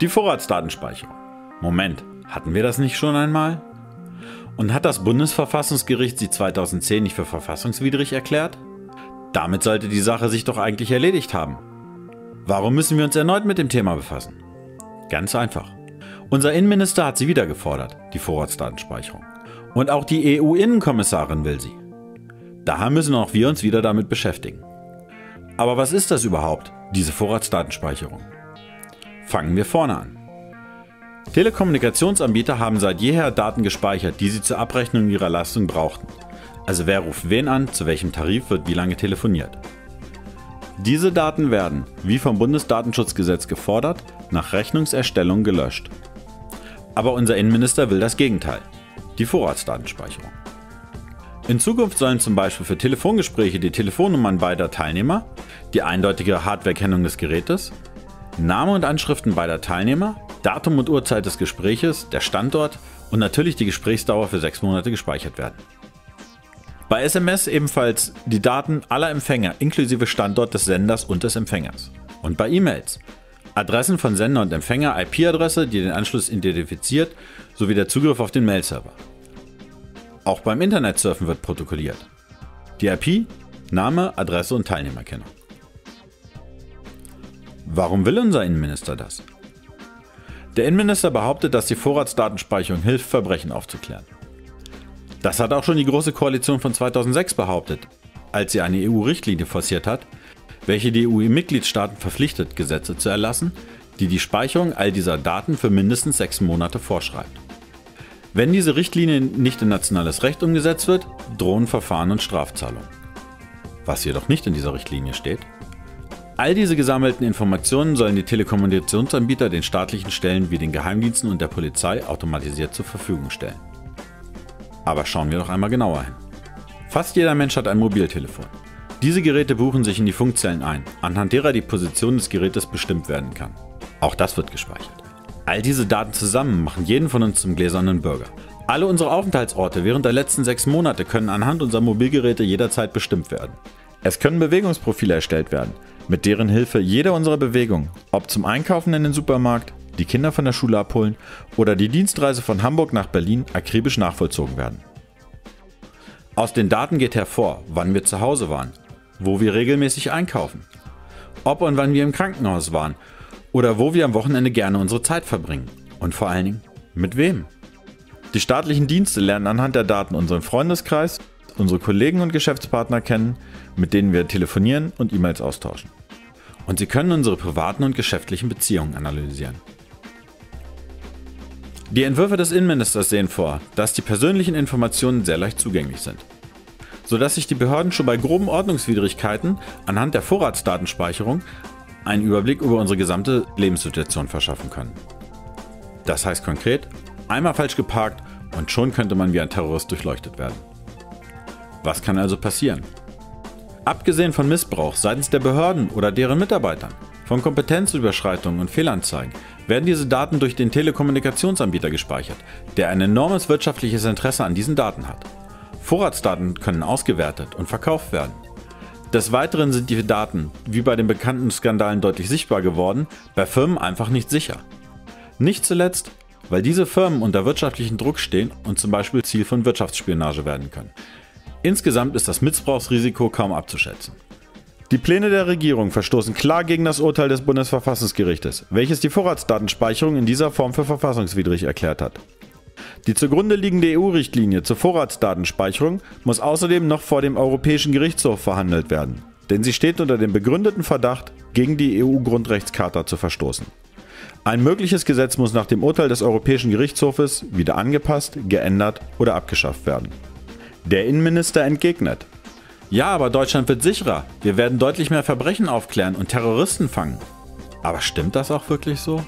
Die Vorratsdatenspeicherung. Moment, hatten wir das nicht schon einmal? Und hat das Bundesverfassungsgericht sie 2010 nicht für verfassungswidrig erklärt? Damit sollte die Sache sich doch eigentlich erledigt haben. Warum müssen wir uns erneut mit dem Thema befassen? Ganz einfach. Unser Innenminister hat sie wieder gefordert, die Vorratsdatenspeicherung. Und auch die EU-Innenkommissarin will sie. Daher müssen auch wir uns wieder damit beschäftigen. Aber was ist das überhaupt, diese Vorratsdatenspeicherung? Fangen wir vorne an. Telekommunikationsanbieter haben seit jeher Daten gespeichert, die sie zur Abrechnung ihrer Leistung brauchten. Also wer ruft wen an, zu welchem Tarif wird wie lange telefoniert. Diese Daten werden, wie vom Bundesdatenschutzgesetz gefordert, nach Rechnungserstellung gelöscht. Aber unser Innenminister will das Gegenteil, die Vorratsdatenspeicherung. In Zukunft sollen zum Beispiel für Telefongespräche die Telefonnummern beider Teilnehmer, die eindeutige Hardwarekennung des Gerätes, Name und Anschriften beider Teilnehmer, Datum und Uhrzeit des Gespräches, der Standort und natürlich die Gesprächsdauer für 6 Monate gespeichert werden. Bei SMS ebenfalls die Daten aller Empfänger inklusive Standort des Senders und des Empfängers. Und bei E-Mails Adressen von Sender und Empfänger, IP-Adresse, die den Anschluss identifiziert, sowie der Zugriff auf den Mail-Server. Auch beim Internetsurfen wird protokolliert. Die IP, Name, Adresse und Teilnehmerkennung. Warum will unser Innenminister das? Der Innenminister behauptet, dass die Vorratsdatenspeicherung hilft, Verbrechen aufzuklären. Das hat auch schon die Große Koalition von 2006 behauptet, als sie eine EU-Richtlinie forciert hat, welche die EU-Mitgliedstaaten verpflichtet, Gesetze zu erlassen, die die Speicherung all dieser Daten für mindestens 6 Monate vorschreibt. Wenn diese Richtlinie nicht in nationales Recht umgesetzt wird, drohen Verfahren und Strafzahlungen. Was jedoch nicht in dieser Richtlinie steht: All diese gesammelten Informationen sollen die Telekommunikationsanbieter den staatlichen Stellen wie den Geheimdiensten und der Polizei automatisiert zur Verfügung stellen. Aber schauen wir doch einmal genauer hin. Fast jeder Mensch hat ein Mobiltelefon. Diese Geräte buchen sich in die Funkzellen ein, anhand derer die Position des Gerätes bestimmt werden kann. Auch das wird gespeichert. All diese Daten zusammen machen jeden von uns zum gläsernen Bürger. Alle unsere Aufenthaltsorte während der letzten 6 Monate können anhand unserer Mobilgeräte jederzeit bestimmt werden. Es können Bewegungsprofile erstellt werden, mit deren Hilfe jede unserer Bewegungen, ob zum Einkaufen in den Supermarkt, die Kinder von der Schule abholen oder die Dienstreise von Hamburg nach Berlin, akribisch nachvollzogen werden. Aus den Daten geht hervor, wann wir zu Hause waren, wo wir regelmäßig einkaufen, ob und wann wir im Krankenhaus waren oder wo wir am Wochenende gerne unsere Zeit verbringen und vor allen Dingen mit wem. Die staatlichen Dienste lernen anhand der Daten unseren Freundeskreis, unsere Kollegen und Geschäftspartner kennen, mit denen wir telefonieren und E-Mails austauschen. Und sie können unsere privaten und geschäftlichen Beziehungen analysieren. Die Entwürfe des Innenministers sehen vor, dass die persönlichen Informationen sehr leicht zugänglich sind, sodass sich die Behörden schon bei groben Ordnungswidrigkeiten anhand der Vorratsdatenspeicherung einen Überblick über unsere gesamte Lebenssituation verschaffen können. Das heißt konkret, einmal falsch geparkt und schon könnte man wie ein Terrorist durchleuchtet werden. Was kann also passieren? Abgesehen von Missbrauch seitens der Behörden oder deren Mitarbeitern, von Kompetenzüberschreitungen und Fehlanzeigen, werden diese Daten durch den Telekommunikationsanbieter gespeichert, der ein enormes wirtschaftliches Interesse an diesen Daten hat. Vorratsdaten können ausgewertet und verkauft werden. Des Weiteren sind die Daten, wie bei den bekannten Skandalen deutlich sichtbar geworden, bei Firmen einfach nicht sicher. Nicht zuletzt, weil diese Firmen unter wirtschaftlichen Druck stehen und zum Beispiel Ziel von Wirtschaftsspionage werden können. Insgesamt ist das Missbrauchsrisiko kaum abzuschätzen. Die Pläne der Regierung verstoßen klar gegen das Urteil des Bundesverfassungsgerichtes, welches die Vorratsdatenspeicherung in dieser Form für verfassungswidrig erklärt hat. Die zugrunde liegende EU-Richtlinie zur Vorratsdatenspeicherung muss außerdem noch vor dem Europäischen Gerichtshof verhandelt werden, denn sie steht unter dem begründeten Verdacht, gegen die EU-Grundrechtscharta zu verstoßen. Ein mögliches Gesetz muss nach dem Urteil des Europäischen Gerichtshofes wieder angepasst, geändert oder abgeschafft werden. Der Innenminister entgegnet: Ja, aber Deutschland wird sicherer. Wir werden deutlich mehr Verbrechen aufklären und Terroristen fangen. Aber stimmt das auch wirklich so?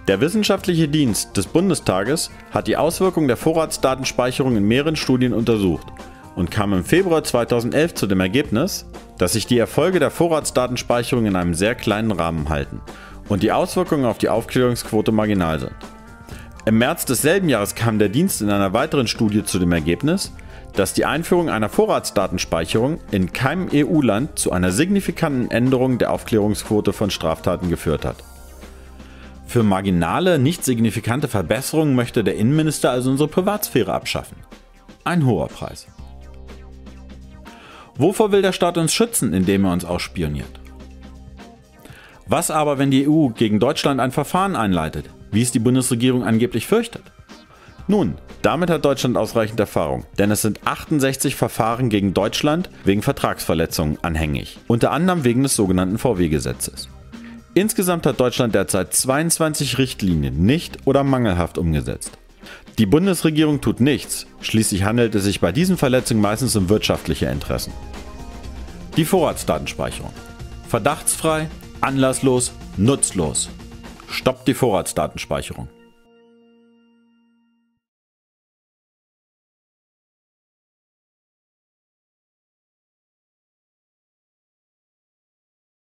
Der Wissenschaftliche Dienst des Bundestages hat die Auswirkungen der Vorratsdatenspeicherung in mehreren Studien untersucht und kam im Februar 2011 zu dem Ergebnis, dass sich die Erfolge der Vorratsdatenspeicherung in einem sehr kleinen Rahmen halten und die Auswirkungen auf die Aufklärungsquote marginal sind. Im März desselben Jahres kam der Dienst in einer weiteren Studie zu dem Ergebnis, dass die Einführung einer Vorratsdatenspeicherung in keinem EU-Land zu einer signifikanten Änderung der Aufklärungsquote von Straftaten geführt hat. Für marginale, nicht signifikante Verbesserungen möchte der Innenminister also unsere Privatsphäre abschaffen. Ein hoher Preis. Wovor will der Staat uns schützen, indem er uns ausspioniert? Was aber, wenn die EU gegen Deutschland ein Verfahren einleitet, wie es die Bundesregierung angeblich fürchtet? Nun, damit hat Deutschland ausreichend Erfahrung, denn es sind 68 Verfahren gegen Deutschland wegen Vertragsverletzungen anhängig, unter anderem wegen des sogenannten VW-Gesetzes. Insgesamt hat Deutschland derzeit 22 Richtlinien nicht oder mangelhaft umgesetzt. Die Bundesregierung tut nichts, schließlich handelt es sich bei diesen Verletzungen meistens um wirtschaftliche Interessen. Die Vorratsdatenspeicherung. Verdachtsfrei, anlasslos, nutzlos. Stoppt die Vorratsdatenspeicherung.